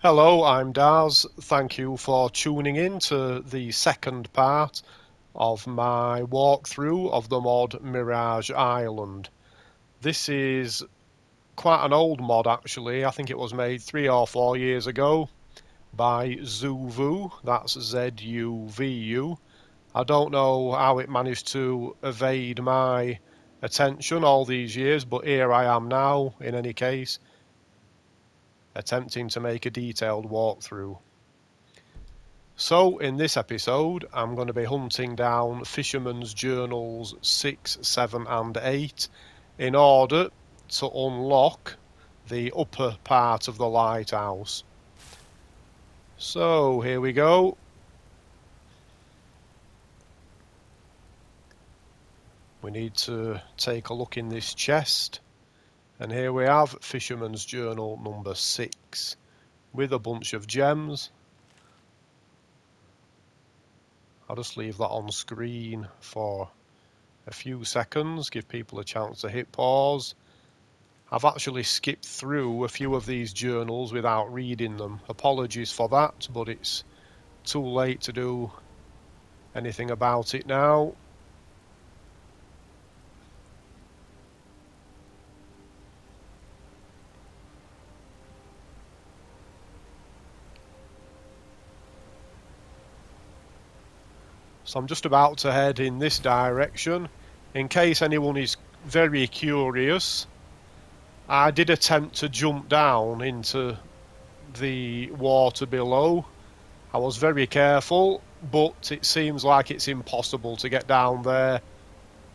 Hello, I'm Daz. Thank you for tuning in to the second part of my walkthrough of the mod Mirage Island. This is quite an old mod actually. I think it was made 3 or 4 years ago by ZUVU, that's ZUVU. I don't know how it managed to evade my attention all these years, but here I am now, in any case, attempting to make a detailed walkthrough. So, in this episode, I'm going to be hunting down Fisherman's Journals 6, 7 and 8 in order to unlock the upper part of the lighthouse. So, here we go. We need to take a look in this chest. And here we have Fisherman's Journal number 6 with a bunch of gems. I'll just leave that on screen for a few seconds, give people a chance to hit pause. I've actually skipped through a few of these journals without reading them. Apologies for that, but it's too late to do anything about it now. So I'm just about to head in this direction. In case anyone is very curious, I did attempt to jump down into the water below. I was very careful, but it seems like it's impossible to get down there.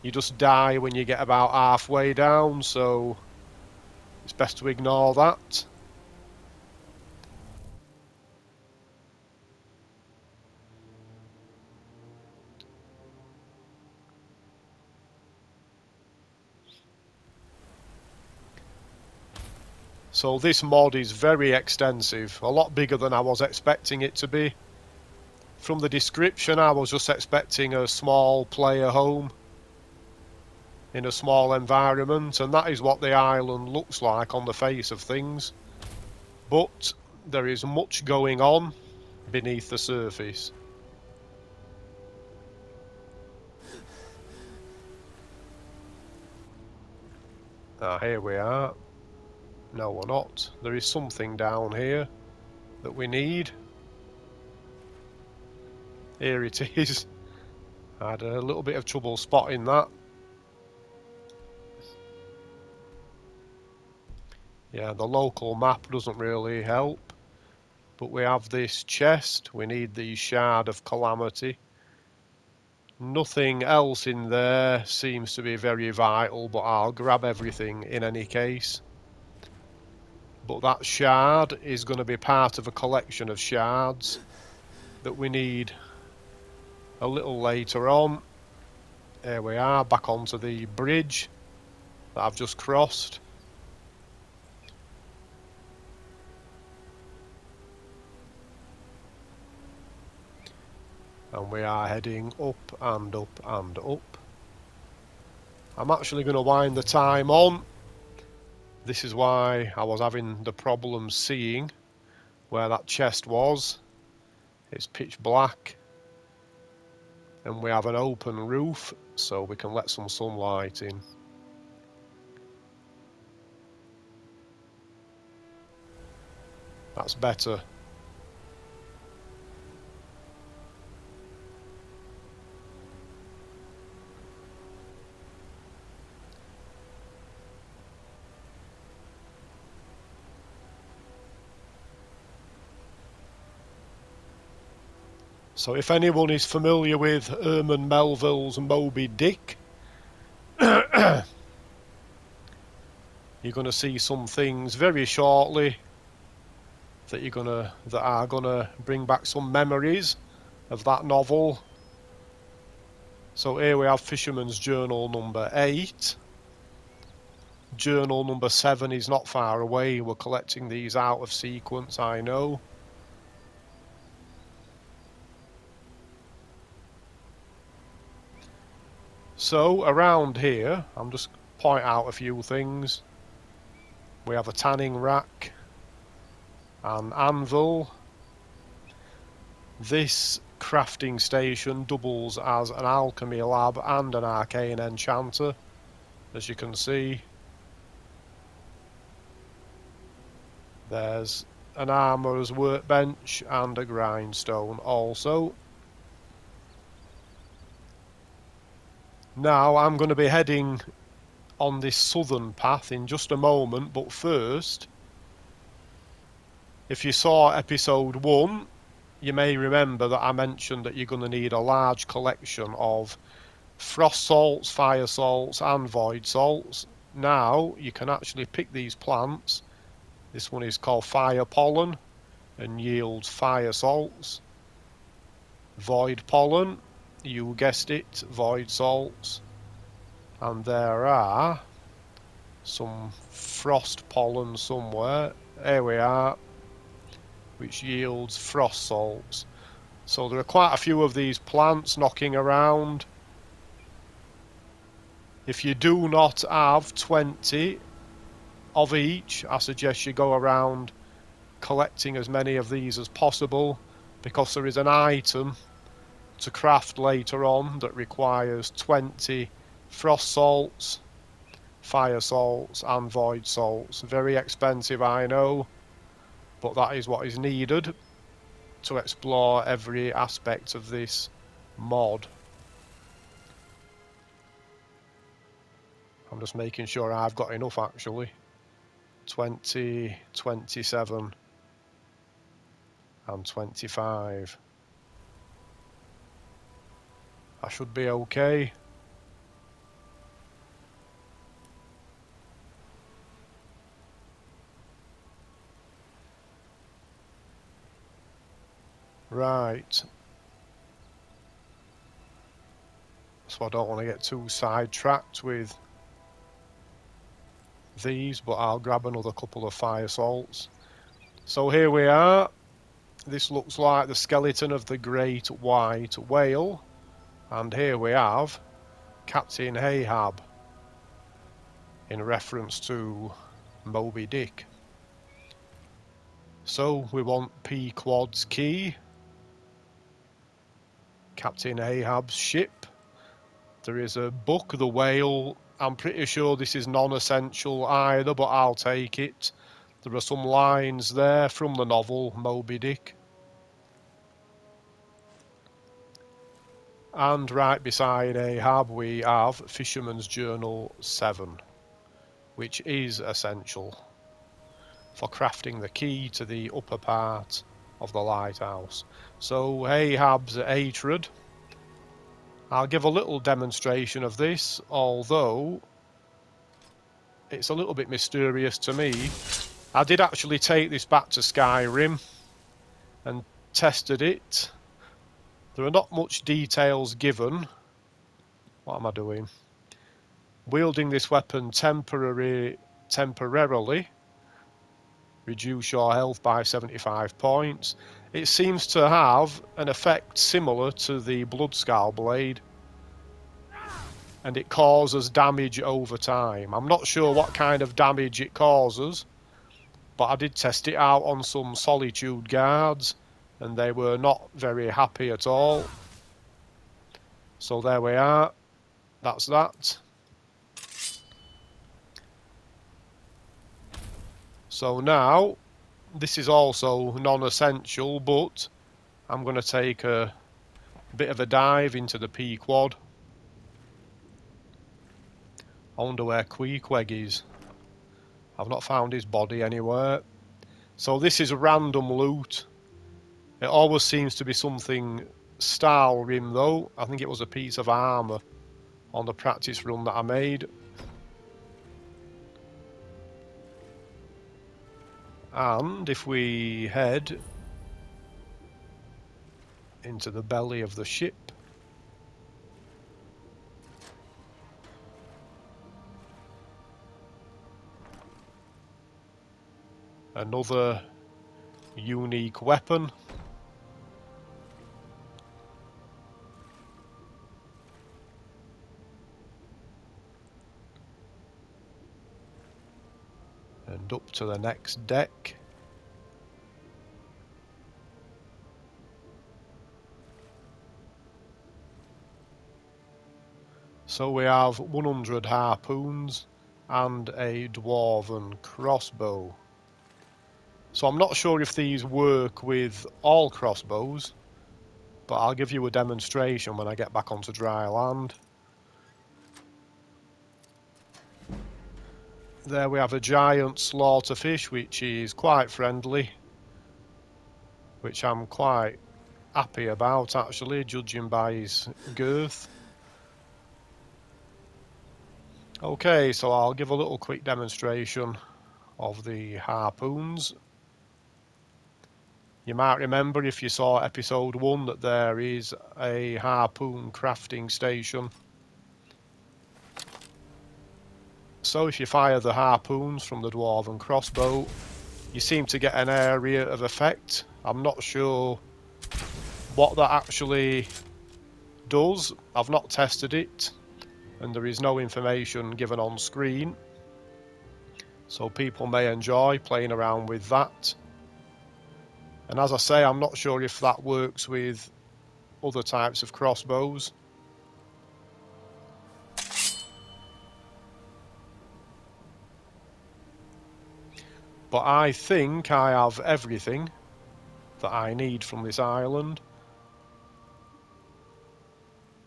You just die when you get about halfway down, so it's best to ignore that. So this mod is very extensive, a lot bigger than I was expecting it to be. From the description, I was just expecting a small player home in a small environment, and that is what the island looks like on the face of things. But there is much going on beneath the surface. Here we are. No, we're not. There is something down here that we need. Here it is. I had a little bit of trouble spotting that. Yeah, the local map doesn't really help. But we have this chest. We need the shard of calamity. Nothing else in there seems to be very vital, but I'll grab everything in any case. But that shard is going to be part of a collection of shards that we need a little later on. There we are, back onto the bridge that I've just crossed. And we are heading up and up and up. I'm actually going to wind the time on. This is why I was having the problem seeing where that chest was. It's pitch black. And we have an open roof, so we can let some sunlight in. That's better. So if anyone is familiar with Herman Melville's Moby Dick, you're going to see some things very shortly that are gonna bring back some memories of that novel. So here we have Fisherman's Journal number 8. Journal number 7 is not far away. We're collecting these out of sequence, I know. So around here, I'm just point out a few things. We have a tanning rack. an anvil. This crafting station doubles as an alchemy lab and an arcane enchanter, as you can see. There's an armourer's workbench and a grindstone also. Now I'm going to be heading on this southern path in just a moment, but first, if you saw episode 1, you may remember that I mentioned that you're going to need a large collection of frost salts, fire salts and void salts. Now you can actually pick these plants. This one is called fire pollen and yields fire salts. Void pollen, you guessed it, void salts. And there are some frost pollen somewhere. There we are, which yields frost salts. So there are quite a few of these plants knocking around. If you do not have 20 of each, I suggest you go around collecting as many of these as possible, because there is an item to craft later on that requires 20 frost salts, fire salts and void salts. Very expensive, I know, but that is what is needed to explore every aspect of this mod. I'm just making sure I've got enough actually. 20, 27 and 25. I should be okay. Right. So I don't want to get too sidetracked with these, but I'll grab another couple of fire salts. So here we are. This looks like the skeleton of the great white whale. And here we have Captain Ahab, in reference to Moby Dick. So we want P-Quad's key, Captain Ahab's ship. There is a book, The Whale. I'm pretty sure this is non-essential either, but I'll take it. There are some lines there from the novel Moby Dick. And right beside Ahab we have Fisherman's Journal 7, which is essential for crafting the key to the upper part of the lighthouse. So Ahab's hatred. I'll give a little demonstration of this, although it's a little bit mysterious to me. I did actually take this back to Skyrim and tested it. There are not much details given. What am I doing? Wielding this weapon temporarily reduce your health by 75 points. It seems to have an effect similar to the Bloodscale blade, and it causes damage over time. I'm not sure what kind of damage it causes, but I did test it out on some Solitude guards, and they were not very happy at all. So there we are. That's that. So now, this is also non-essential, but I'm going to take a bit of a dive into the P-Quad. I wonder where Queequeg is. I've not found his body anywhere. So this is random loot. It always seems to be something Skyrim though. I think it was a piece of armour on the practice run that I made. And if we head into the belly of the ship, another unique weapon. And up to the next deck. So we have 100 harpoons and a dwarven crossbow. So I'm not sure if these work with all crossbows, but I'll give you a demonstration when I get back onto dry land. There we have a giant slaughterfish, which is quite friendly, which I'm quite happy about actually, judging by his girth. Okay, so I'll give a little quick demonstration of the harpoons. You might remember if you saw episode 1 that there is a harpoon crafting station. So if you fire the harpoons from the dwarven crossbow, you seem to get an area of effect. I'm not sure what that actually does. I've not tested it, and there is no information given on screen. So people may enjoy playing around with that. And as I say, I'm not sure if that works with other types of crossbows. But I think I have everything that I need from this island.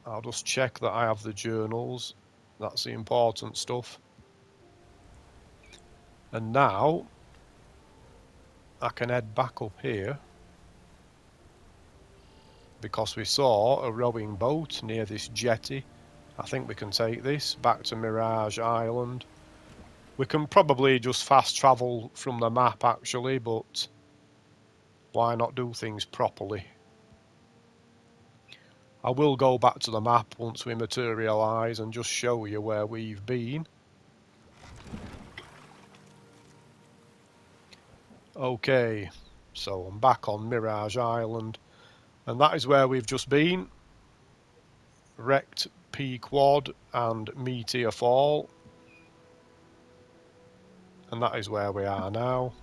I'll just check that I have the journals. That's the important stuff. And now I can head back up here because we saw a rowing boat near this jetty. I think we can take this back to Mirage Island. We can probably just fast travel from the map actually, but why not do things properly? I will go back to the map once we materialise and just show you where we've been. Okay, so I'm back on Mirage Island, and that is where we've just been. Wrecked P Quad and Meteor Fall, and that is where we are now.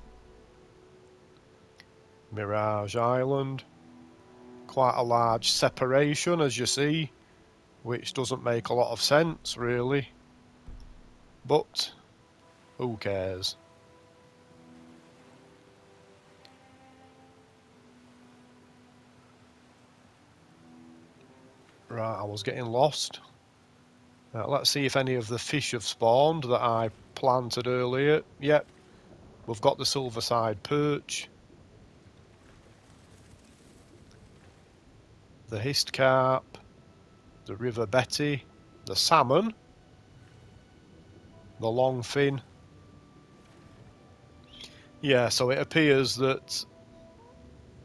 Mirage Island. Quite a large separation, as you see, which doesn't make a lot of sense really, but who cares? Right, I was getting lost. Let's see if any of the fish have spawned that I planted earlier. Yep, we've got the silver-side perch, the hist carp, the river betty, the salmon, the longfin. Yeah, so it appears that,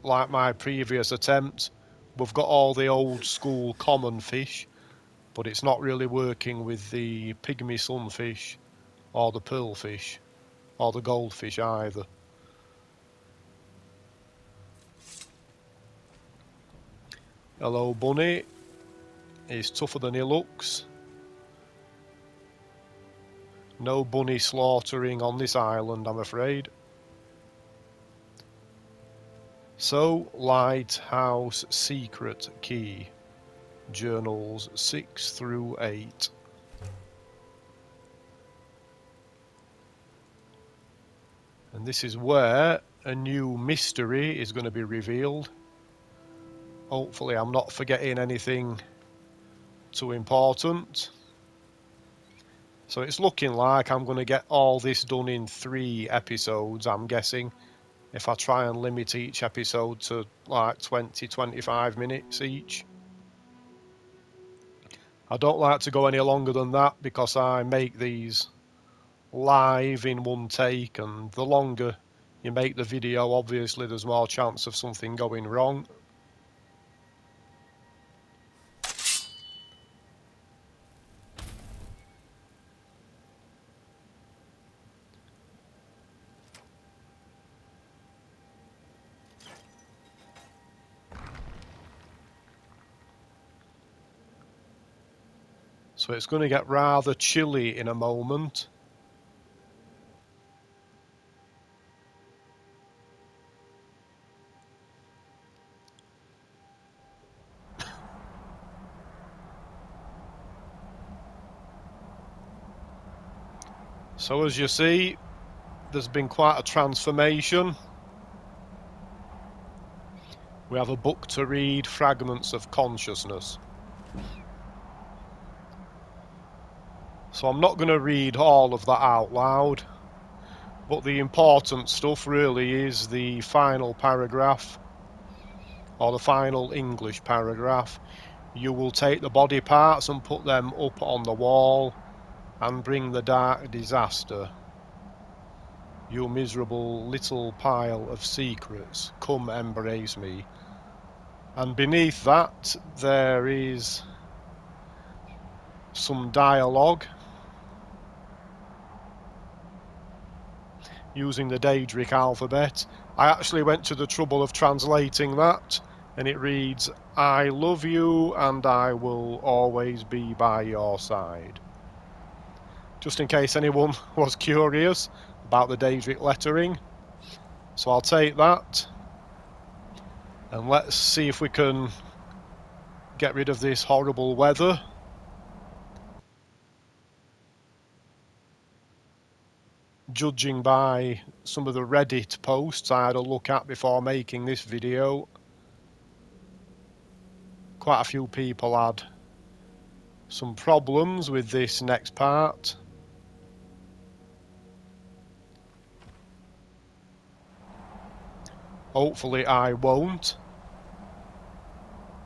like my previous attempt, we've got all the old school common fish, but it's not really working with the pygmy sunfish or the pearlfish or the goldfish either. Hello bunny, he's tougher than he looks. No bunny slaughtering on this island, I'm afraid. So, Lighthouse secret key, journals 6 through 8. And this is where a new mystery is going to be revealed. Hopefully I'm not forgetting anything too important. So it's looking like I'm going to get all this done in 3 episodes, I'm guessing, if I try and limit each episode to like 20-25 minutes each. I don't like to go any longer than that because I make these live in one take, and the longer you make the video, obviously there's more chance of something going wrong. So it's going to get rather chilly in a moment. So as you see, there's been quite a transformation. We have a book to read, Fragments of Consciousness. So I'm not going to read all of that out loud, but the important stuff really is the final paragraph, or the final English paragraph. You will take the body parts and put them up on the wall and bring the dark disaster. You miserable little pile of secrets, come embrace me. And beneath that there is some dialogue using the Daedric alphabet. I actually went to the trouble of translating that, and it reads, I love you and I will always be by your side. Just in case anyone was curious about the Daedric lettering. So I'll take that, and let's see if we can get rid of this horrible weather. Judging by some of the Reddit posts I had a look at before making this video, quite a few people had some problems with this next part. Hopefully I won't.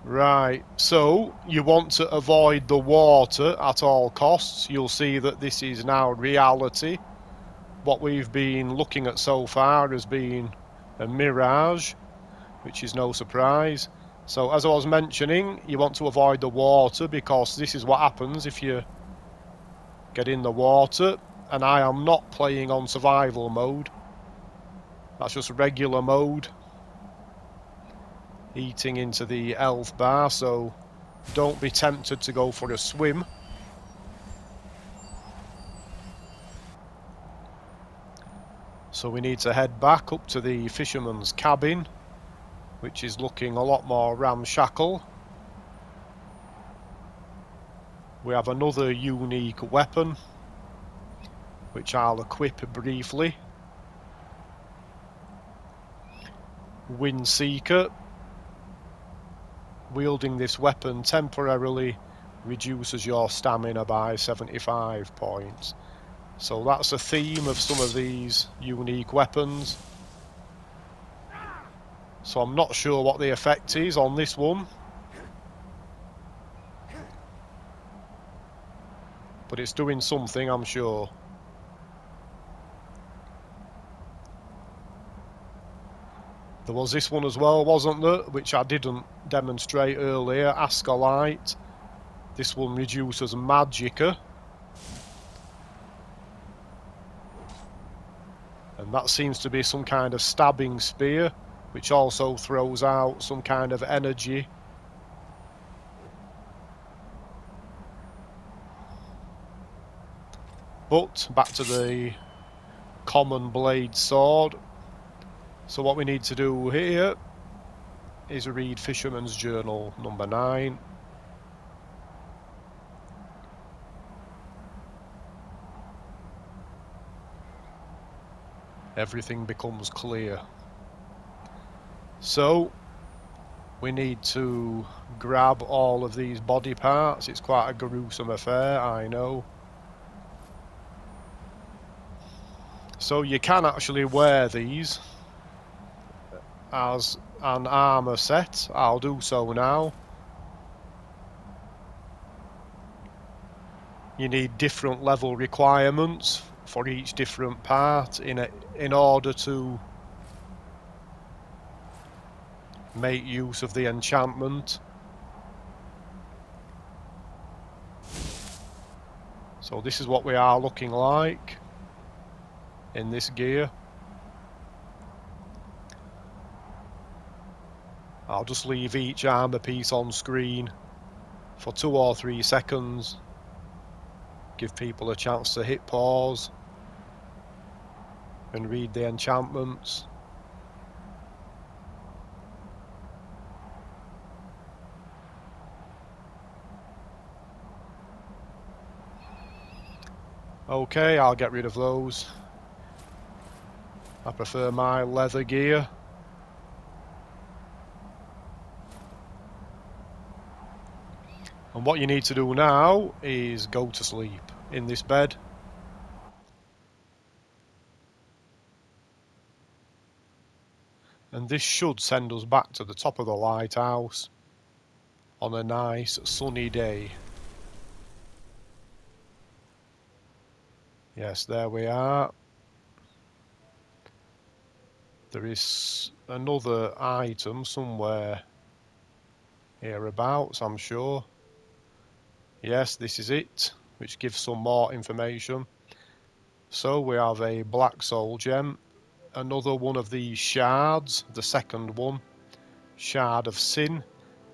Right, so you want to avoid the water at all costs. You'll see that this is now reality. What we've been looking at so far has been a mirage, which is no surprise. So as I was mentioning, you want to avoid the water because this is what happens if you get in the water. And I am not playing on survival mode. That's just regular mode. Eating into the health bar, so don't be tempted to go for a swim. So we need to head back up to the fisherman's cabin, which is looking a lot more ramshackle. We have another unique weapon, which I'll equip briefly. Windseeker. Wielding this weapon temporarily reduces your stamina by 75 points. So that's a theme of some of these unique weapons. So I'm not sure what the effect is on this one, but it's doing something, I'm sure. There was this one as well, wasn't there, which I didn't demonstrate earlier, Ascolite. This one reduces Magicka. And that seems to be some kind of stabbing spear, which also throws out some kind of energy. But back to the common blade sword. So what we need to do here is read Fisherman's Journal number 9. Everything becomes clear. So we need to grab all of these body parts. It's quite a gruesome affair, I know. So you can actually wear these as an armor set. I'll do so now. You need different level requirements for each different part in order to make use of the enchantment. So this is what we are looking like in this gear. I'll just leave each armor piece on screen for 2 or 3 seconds. Give people a chance to hit pause and read the enchantments. Okay, I'll get rid of those. I prefer my leather gear. And what you need to do now is go to sleep in this bed. And this should send us back to the top of the lighthouse on a nice sunny day. Yes, there we are. There is another item somewhere hereabouts, I'm sure. Yes, this is it, which gives some more information. So we have a black soul gem, another one of these shards, the second one, shard of sin,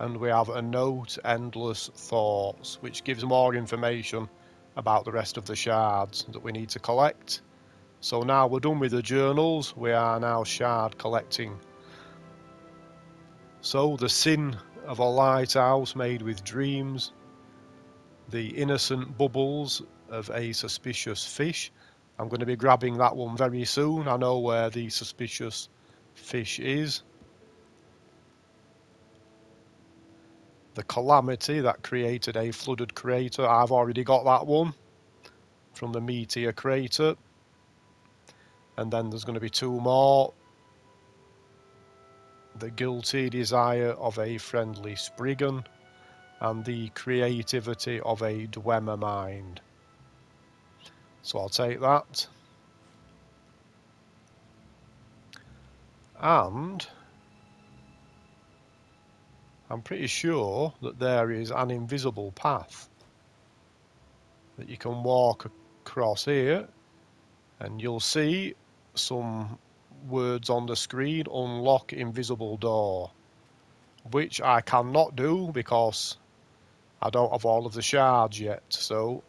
and we have a note, endless thoughts, which gives more information about the rest of the shards that we need to collect. So now we're done with the journals, we are now shard collecting. So the sin of a lighthouse made with dreams, the innocent bubbles of a suspicious fish. I'm going to be grabbing that one very soon. I know where the suspicious fish is. The calamity that created a flooded crater. I've already got that one from the meteor crater. And then there's going to be two more. The guilty desire of a friendly spriggan and the creativity of a dwemer mind. So I'll take that. And I'm pretty sure that there is an invisible path that you can walk across here, and you'll see some words on the screen: unlock invisible door, which I cannot do because I don't have all of the shards yet. So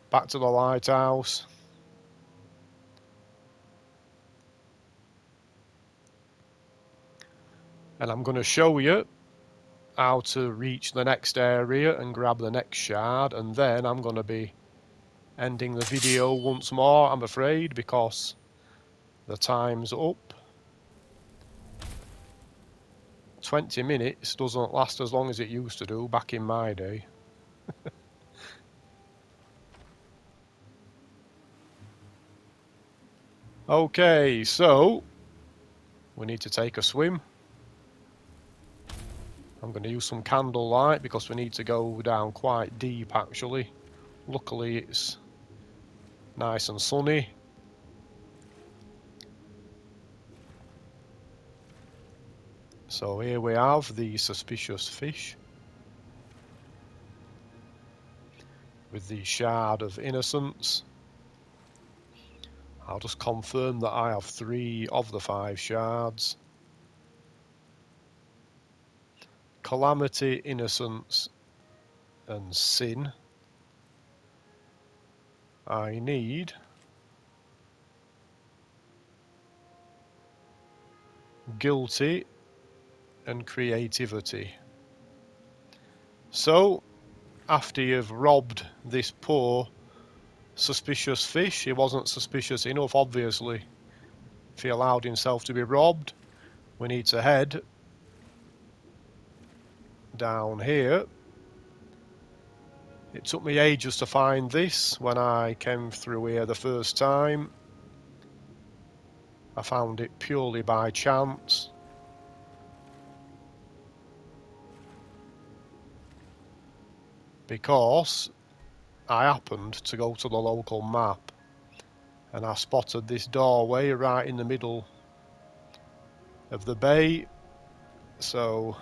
back to the lighthouse. And I'm going to show you how to reach the next area and grab the next shard, and then I'm going to be ending the video once more, I'm afraid, because the time's up. 20 minutes doesn't last as long as it used to do back in my day. Okay, so we need to take a swim. I'm going to use some candlelight because we need to go down quite deep actually. Luckily it's nice and sunny. So here we have the suspicious fish with the shard of innocence. I'll just confirm that I have 3 of the 5 shards. Calamity, innocence and sin. I need guilty and creativity. So after you've robbed this poor suspicious fish, he wasn't suspicious enough obviously if he allowed himself to be robbed. We need to head down here. It took me ages to find this when I came through here the first time. I found it purely by chance. Because I happened to go to the local map and I spotted this doorway right in the middle of the bay. So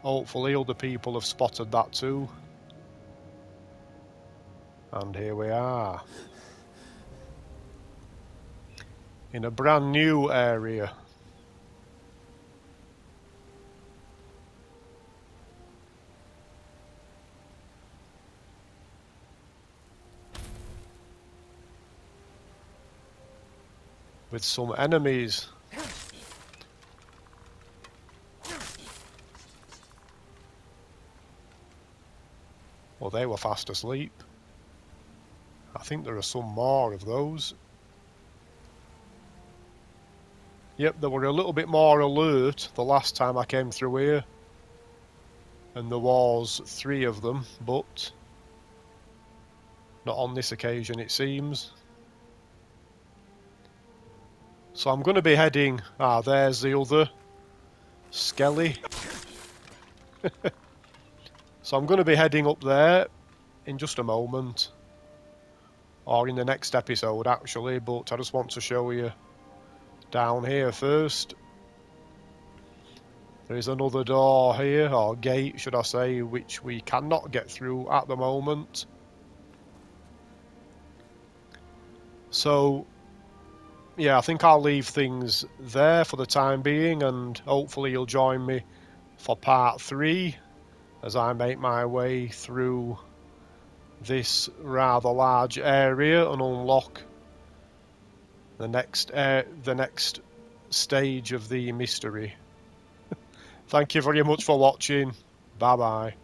hopefully other people have spotted that too. And here we are. In a brand new area. With some enemies. Well, they were fast asleep. think there are some more of those. Yep, they were a little bit more alert the last time I came through here. And there was 3 of them, but not on this occasion it seems. So I'm going to be heading... Ah, there's the other Skelly. So I'm going to be heading up there in just a moment. Or in the next episode actually, but I just want to show you down here first. There is another door here, or gate should I say, which we cannot get through at the moment. So, yeah, I think I'll leave things there for the time being, and hopefully you'll join me for part 3 as I make my way through this rather large area and unlock the next stage of the mystery. Thank you very much for watching. Bye bye.